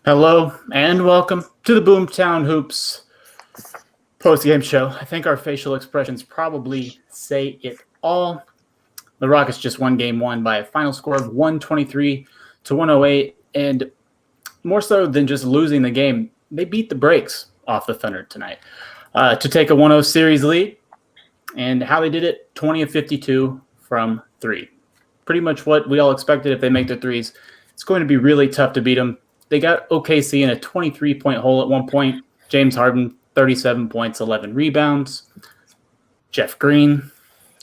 Hello and welcome to the Boomtown Hoops post-game show. I think our facial expressions probably say it all. The Rockets just won game one by a final score of 123-108, and more so than just losing the game, they beat the brakes off the Thunder tonight to take a 1-0 series lead. And how they did it, 20 of 52 from three. Pretty much what we all expected. If they make their threes, it's going to be really tough to beat them. They got 𝗥𝗍𝗁 in a 23-point hole at one point. James Harden, 37 points, 11 rebounds. Jeff Green,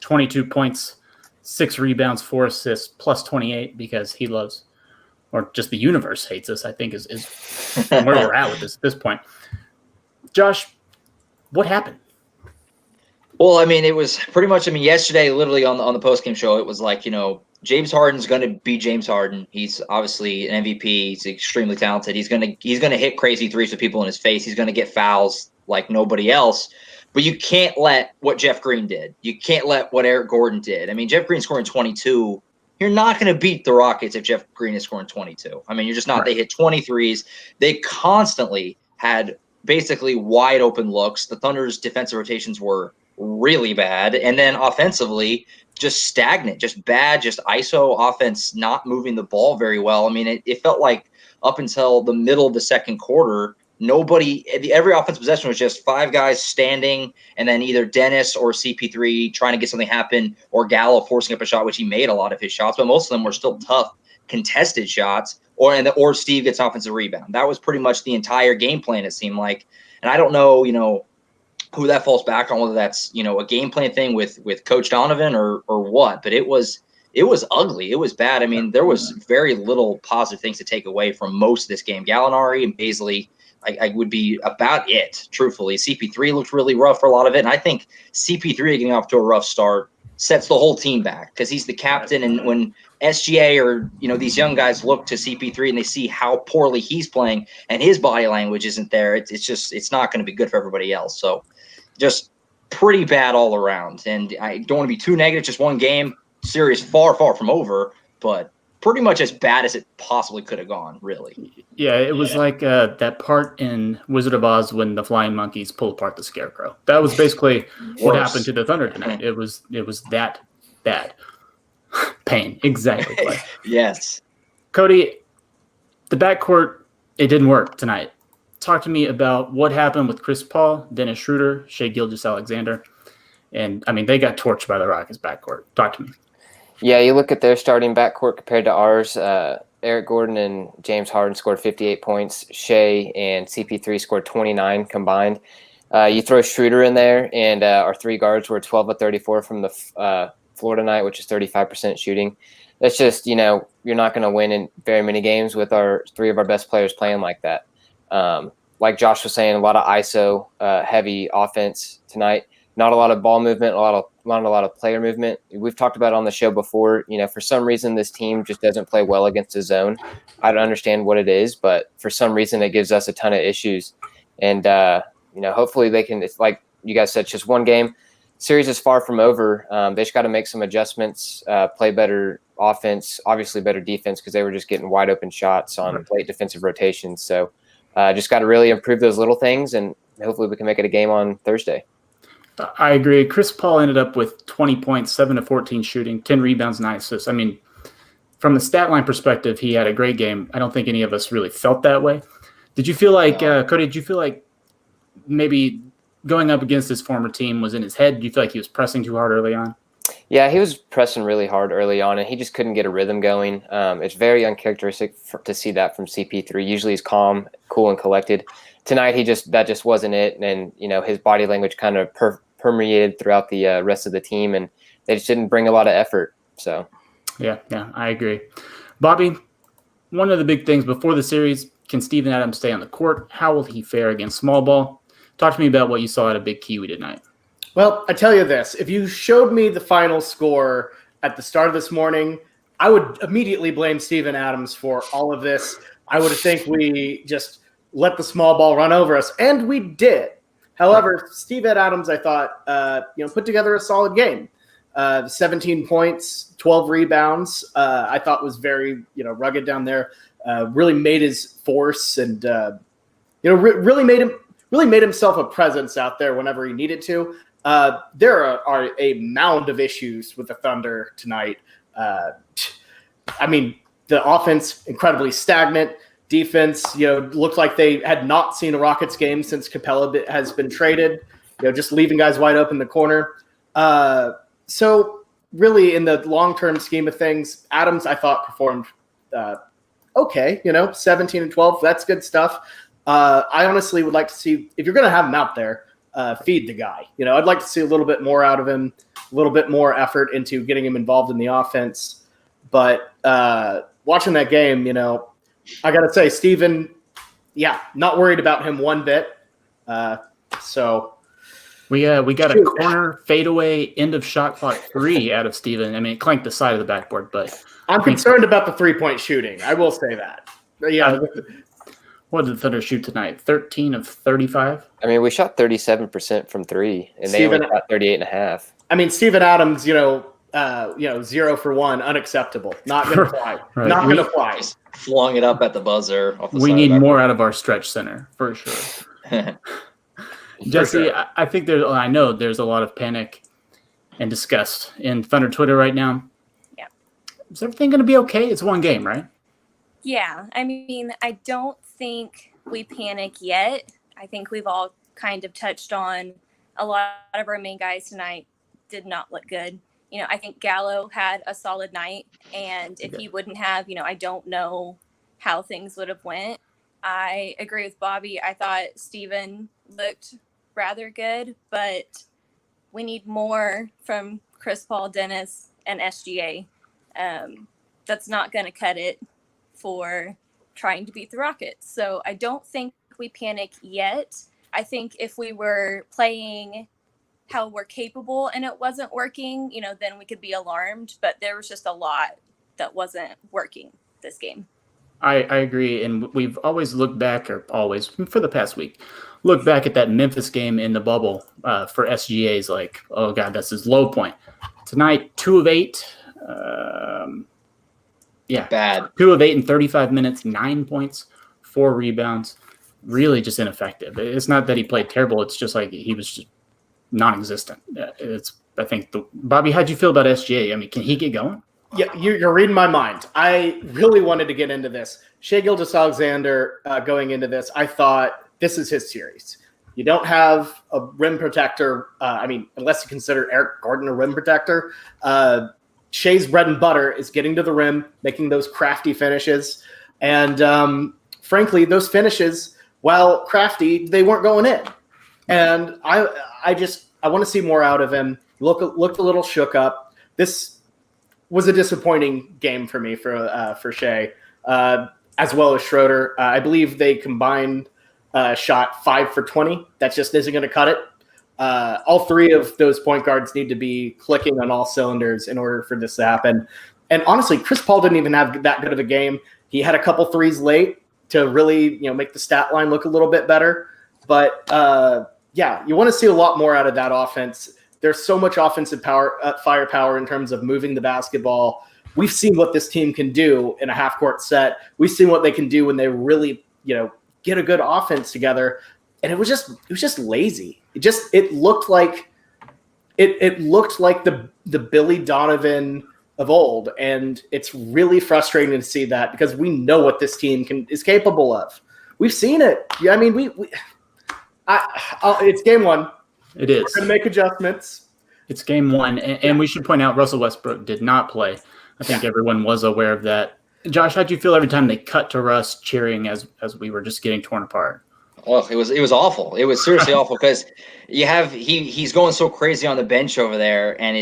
22 points, 6 rebounds, 4 assists, plus 28 because he loves, or just the universe hates us, I think is where we're at with this point. Josh, what happened? Well, I mean, it was pretty much, yesterday, literally on the post-game show, it was like, James Harden's going to be James Harden. He's obviously an MVP. He's extremely talented. He's going to hit crazy threes with people in his face. He's going to get fouls like nobody else. But you can't let what Jeff Green did. You can't let what Eric Gordon did. I mean, Jeff Green scoring 22. You're not going to beat the Rockets if Jeff Green is scoring 22. I mean, you're just not. Right. They hit 23s. They constantly had basically wide open looks. The Thunder's defensive rotations were really bad. And then offensively, just stagnant, just bad, just ISO offense, not moving the ball very well. I mean, it felt like up until the middle of the second quarter, every offensive possession was just 5 guys standing, and then either Dennis or CP3 trying to get something happen, or Gallo forcing up a shot, which he made a lot of his shots, but most of them were still tough, contested shots, or Steve gets an offensive rebound. That was pretty much the entire game plan, it seemed like. And I don't know, who that falls back on, whether that's, a game plan thing with Coach Donovan or what, but it was ugly. It was bad. I mean, there was very little positive things to take away from most of this game. Gallinari and Bazley, I would be about it, truthfully. CP3 looked really rough for a lot of it, and I think CP3 getting off to a rough start sets the whole team back because he's the captain, and when SGA or these young guys look to CP3 and they see how poorly he's playing and his body language isn't there, it's not going to be good for everybody else. So just pretty bad all around. And I don't want to be too negative. Just one game, series far from over, but pretty much as bad as it possibly could have gone, really. Yeah, it was like that part in Wizard of Oz when the flying monkeys pull apart the scarecrow. That was basically what happened to the Thunder tonight. It was that bad. Pain, exactly. Yes. Cody, the backcourt, it didn't work tonight. Talk to me about what happened with Chris Paul, Dennis Schroeder, Shai Gilgeous-Alexander. And, they got torched by the Rockets backcourt. Talk to me. Yeah, you look at their starting backcourt compared to ours. Eric Gordon and James Harden scored 58 points. Shai and CP3 scored 29 combined. You throw Schroeder in there, and our 3 guards were 12 of 34 from the floor tonight, which is 35% shooting. That's just, you're not going to win in very many games with 3 of our best players playing like that. Like Josh was saying, a lot of ISO heavy offense tonight. Not a lot of ball movement, not a lot of player movement. We've talked about it on the show before. For some reason, this team just doesn't play well against the zone. I don't understand what it is, but for some reason, it gives us a ton of issues. And hopefully they can. It's like you guys said, just one game. Series is far from over. They just got to make some adjustments, play better offense, obviously better defense because they were just getting wide open shots on late defensive rotations. So just got to really improve those little things, and hopefully we can make it a game on Thursday. I agree. Chris Paul ended up with 20 points, 7 of 14 shooting, 10 rebounds, 9 assists. From the stat line perspective, he had a great game. I don't think any of us really felt that way. Did you feel like, Cody, did you feel like maybe going up against his former team was in his head? Do you feel like he was pressing too hard early on? Yeah, he was pressing really hard early on, and he just couldn't get a rhythm going. It's very uncharacteristic to see that from CP3. Usually he's calm, cool, and collected. Tonight, that just wasn't it, and his body language kind of permeated throughout the rest of the team, and they just didn't bring a lot of effort. So, yeah, I agree. Bobby, one of the big things before the series, can Steven Adams stay on the court? How will he fare against small ball? Talk to me about what you saw at a big 𝗣𝗁 tonight. Well, I tell you this, if you showed me the final score at the start of this morning, I would immediately blame Steven Adams for all of this. I would think we just let the small ball run over us, and we did. However, Steven Adams, I thought, put together a solid game. 17 points, 12 rebounds. I thought was very, rugged down there. Really made his force and, really made himself a presence out there whenever he needed to. There are a mound of issues with the Thunder tonight. The offense incredibly stagnant. Defense, looked like they had not seen a Rockets game since Capella has been traded. Just leaving guys wide open in the corner. So really, in the long-term scheme of things, Adams, I thought, performed okay. 17 and 12, that's good stuff. I honestly would like to see, if you're going to have him out there, feed the guy. I'd like to see a little bit more out of him, a little bit more effort into getting him involved in the offense. But watching that game, I got to say, Steven, not worried about him one bit. So we got a corner fadeaway end of shot clock 3 out of Steven. I mean, it clanked the side of the backboard, but I'm concerned about the 3-point shooting. I will say that. Yeah. What did the Thunder shoot tonight? 13 of 35. I mean, we shot 37% from 3, and they only shot 38.5. I mean, Steven Adams, 0 for 1, unacceptable. Not going to fly. Right. Not going to fly. Flung it up at the buzzer. We need more out of our stretch center for sure. Jesse, sure. I think I know there's a lot of panic and disgust in Thunder Twitter right now. Yeah. Is everything going to be okay? It's one game, right? Yeah. I mean, I don't think we panic yet. I think we've all kind of touched on a lot of our main guys tonight did not look good. I think Gallo had a solid night, and if he wouldn't have, I don't know how things would have went. I agree with Bobby. I thought Steven looked rather good, but we need more from Chris Paul, Dennis, and SGA. That's not going to cut it for trying to beat the Rockets. So I don't think we panic yet. I think if we were playing how we're capable and it wasn't working, then we could be alarmed. But there was just a lot that wasn't working this game. I agree. And we've always looked back, for the past week, look back at that Memphis game in the bubble for SGA's like, oh, God, that's his low point. Tonight, 2 of 8. Bad. 2 of 8 in 35 minutes, 9 points, 4 rebounds. Really just ineffective. It's not that he played terrible. It's just like he was just non-existent. Bobby, how'd you feel about SGA? I mean, can he get going? Yeah, you're reading my mind. I really wanted to get into this. Shai Gilgeous-Alexander going into this, I thought this is his series. You don't have a rim protector. Unless you consider Eric Gordon a rim protector. Shai's bread and butter is getting to the rim, making those crafty finishes. And frankly, those finishes, while crafty, they weren't going in. And I want to see more out of him. Looked a little shook up. This was a disappointing game for me for Shai, as well as Schroeder. I believe they combined shot 5 for 20. That just isn't going to cut it. All 3 of those point guards need to be clicking on all cylinders in order for this to happen. And honestly, Chris Paul didn't even have that good of a game. He had a couple threes late to really make the stat line look a little bit better. But you want to see a lot more out of that offense. There's so much offensive firepower in terms of moving the basketball. We've seen what this team can do in a half-court set. We've seen what they can do when they really, get a good offense together. And it was just lazy. It looked like the Billy Donovan of old, and it's really frustrating to see that because we know what this team is capable of. We've seen it. Yeah, I mean, it's game 1. It is. We're going to make adjustments. It's game 1, and we should point out Russell Westbrook did not play. I think everyone was aware of that. Josh, how'd you feel every time they cut to Russ cheering as we were just getting torn apart? Well, it was awful. It was seriously awful because he's going so crazy on the bench over there, and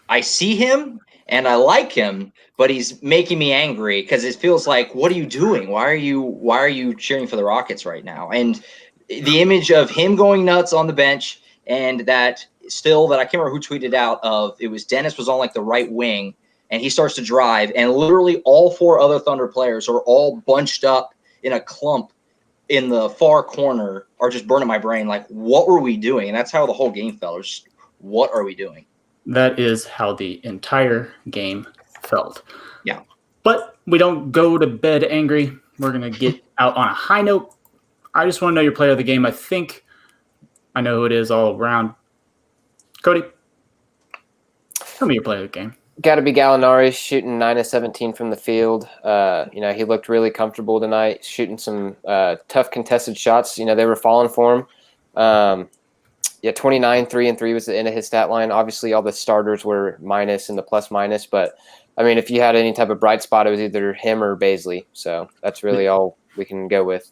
I see him and I like him, but he's making me angry because it feels like, what are you doing? Why are you cheering for the Rockets right now? And the image of him going nuts on the bench, and that I can't remember who tweeted out of, it was Dennis was on like the right wing, and he starts to drive, and literally all 4 other Thunder players are all bunched up in a clump in the far corner, are just burning my brain. Like, what were we doing? And that's how the whole game felt. What are we doing? That is how the entire game felt. Yeah. But we don't go to bed angry. We're going to get out on a high note. I just want to know your player of the game. I think I know who it is all around. Cody, tell me your player of the game. Got to be Gallinari, shooting 9 of 17 from the field. He looked really comfortable tonight, shooting some tough contested shots. They were falling for him. 29, 3 and 3 was the end of his stat line. Obviously, all the starters were minus and the plus minus, but I mean, if you had any type of bright spot, it was either him or БайзлиI. So that's really all we can go with.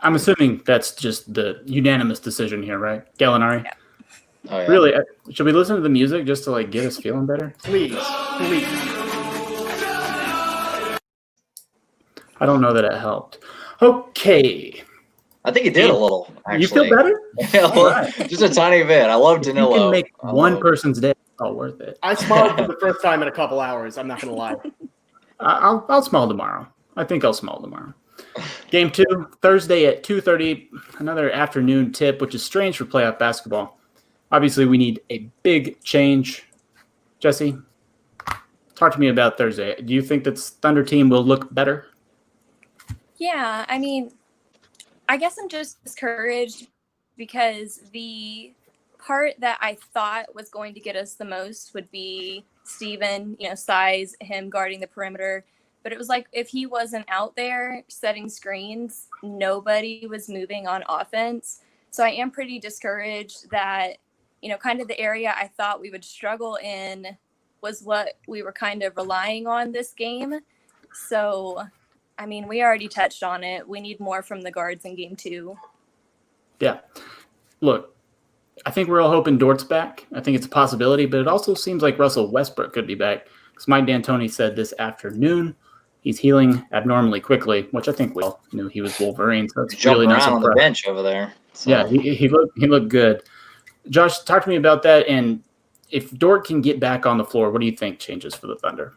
I'm assuming that's just the unanimous decision here, right? Gallinari. Yeah. Oh, yeah. Really? Should we listen to the music just to get us feeling better? Please. I don't know that it helped. Okay. I think it did a little. Actually. You feel better? Yeah, well, Right. just a tiny bit. I love You Danilo. can make I one love- person's day all worth it. I smiled for the first time in a couple hours. I'm not going to lie. I'll smile tomorrow. I think I'll smile tomorrow. Game 2, Thursday at 2:30. Another afternoon tip, which is strange for playoff basketball. Obviously, we need a big change. Jesse, talk to me about Thursday. Do you think that Thunder team will look better? Yeah, I mean, I guess I'm just discouraged because the part that I thought was going to get us the most would be Steven, size, him guarding the perimeter. But it was like if he wasn't out there setting screens, nobody was moving on offense. So I am pretty discouraged that, kind of the area I thought we would struggle in was what we were kind of relying on this game. So, I mean, we already touched on it. We need more from the guards in game 2. Yeah. Look, I think we're all hoping Dort's back. I think it's a possibility, but it also seems like Russell Westbrook could be back. Because Mike D'Antoni said this afternoon he's healing abnormally quickly, which I think we all knew he was Wolverine. So it's really jumping not around on the surprising. bench over there. So. Yeah, he looked good. Josh, talk to me about that. And if Dort can get back on the floor, what do you think changes for the Thunder?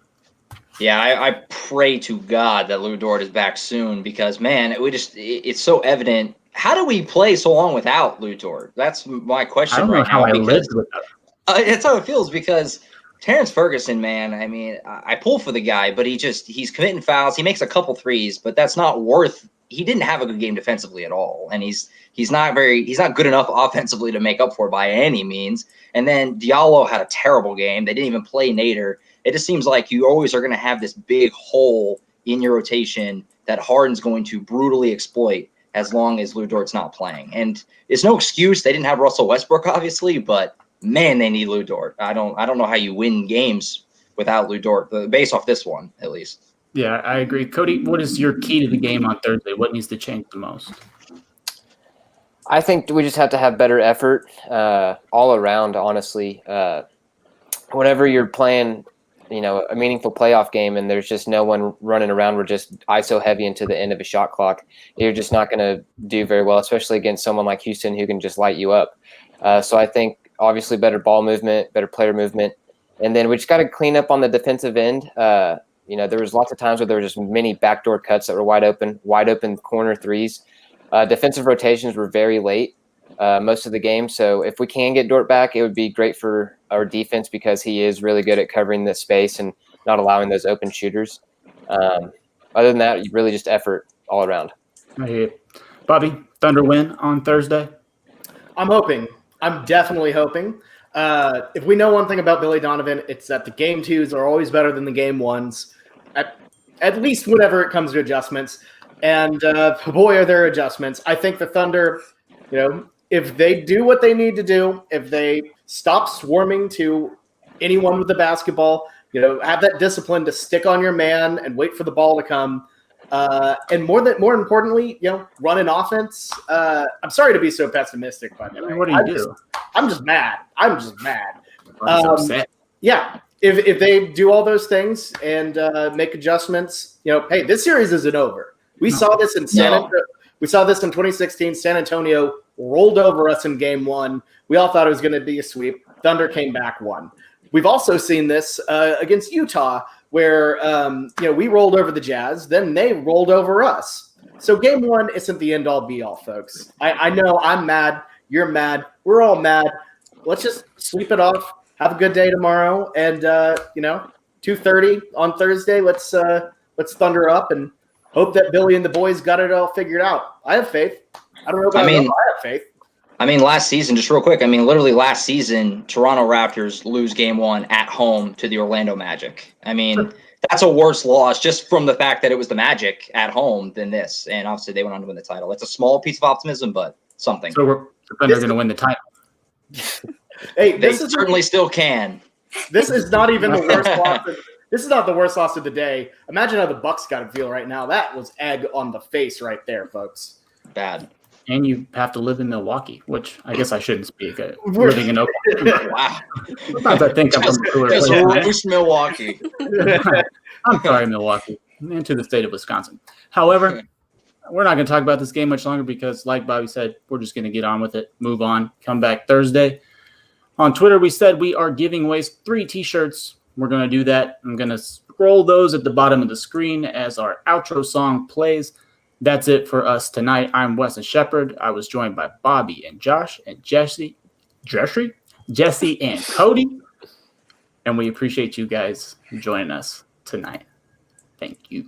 Yeah, I pray to God that Lou Dort is back soon because, man, it's so evident. How do we play so long without Lou Dort? That's my question I don't know right how now. I Because lived with that. it's how it feels because Terrence Ferguson, man, I mean, I pull for the guy, but he's committing fouls. He makes a couple threes, but that's not worth. He didn't have a good game defensively at all, and he's not good enough offensively to make up for it by any means. And then Diallo had a terrible game. They didn't even play Nader. It just seems like you always are going to have this big hole in your rotation that Harden's going to brutally exploit as long as Lou Dort's not playing. And it's no excuse. They didn't have Russell Westbrook, obviously, but man, they need Lou Dort. I don't know how you win games without Lou Dort, based off this one, at least. Yeah, I agree. Cody, what is your key to the game on Thursday? What needs to change the most? I think we just have to have better effort all around, honestly. Whenever you're playing, a meaningful playoff game and there's just no one running around, we're just ISO heavy into the end of a shot clock, you're just not going to do very well, especially against someone like Houston who can just light you up. So I think obviously better ball movement, better player movement. And then we just got to clean up on the defensive end. There was lots of times where there were just many backdoor cuts that were wide open corner threes. Defensive rotations were very late most of the game. So if we can get Dort back, it would be great for our defense because he is really good at covering the space and not allowing those open shooters. Other than that, really just effort all around. I hear you. Bobby, Thunder win on Thursday? I'm hoping. I'm definitely hoping. If we know one thing about Billy Donovan, it's that the game 2s are always better than the game 1s, at least whenever it comes to adjustments. And boy, are there adjustments. I think the Thunder, if they do what they need to do, if they stop swarming to anyone with the basketball, have that discipline to stick on your man and wait for the ball to come. And more importantly, run an offense. I'm sorry to be so pessimistic, by the way. What do you do? I'm just mad. I'm mad. I'm upset. Yeah. If they do all those things and make adjustments, hey, this series isn't over. We saw this in we saw this in 2016. San Antonio rolled over us in game 1. We all thought it was going to be a sweep. Thunder came back, won. We've also seen this against Utah, where we rolled over the Jazz, then they rolled over us. So game 1 isn't the end all be all, folks. I know I'm mad, you're mad, we're all mad. Let's just sweep it off. Have a good day tomorrow, and 2:30 on Thursday. Let's thunder up and hope that Billy and the boys got it all figured out. I have faith. I don't know about I have faith. I mean, last season, just real quick, literally last season, Toronto Raptors lose game 1 at home to the Orlando Magic. That's a worse loss just from the fact that it was the Magic at home than this. And obviously, they went on to win the title. It's a small piece of optimism, but something. So they're going to win the title. Hey, they certainly still can. This is not even the worst loss. This is not the worst loss of the day. Imagine how the Bucks got to feel right now. That was egg on the face right there, folks. Bad. And you have to live in Milwaukee, which I guess I shouldn't speak. Living in Oklahoma. Wow. Sometimes I think I'm from just Milwaukee. I'm sorry, Milwaukee, and to the state of Wisconsin. However, we're not going to talk about this game much longer because, like Bobby said, we're just going to get on with it, move on, come back Thursday. On Twitter, we said we are giving away 3 T-shirts. We're going to do that. I'm going to scroll those at the bottom of the screen as our outro song plays. That's it for us tonight. I'm 𝗏𝗏𝗃. I was joined by Bobby and Josh and Jesse and Cody. And we appreciate you guys joining us tonight. Thank you.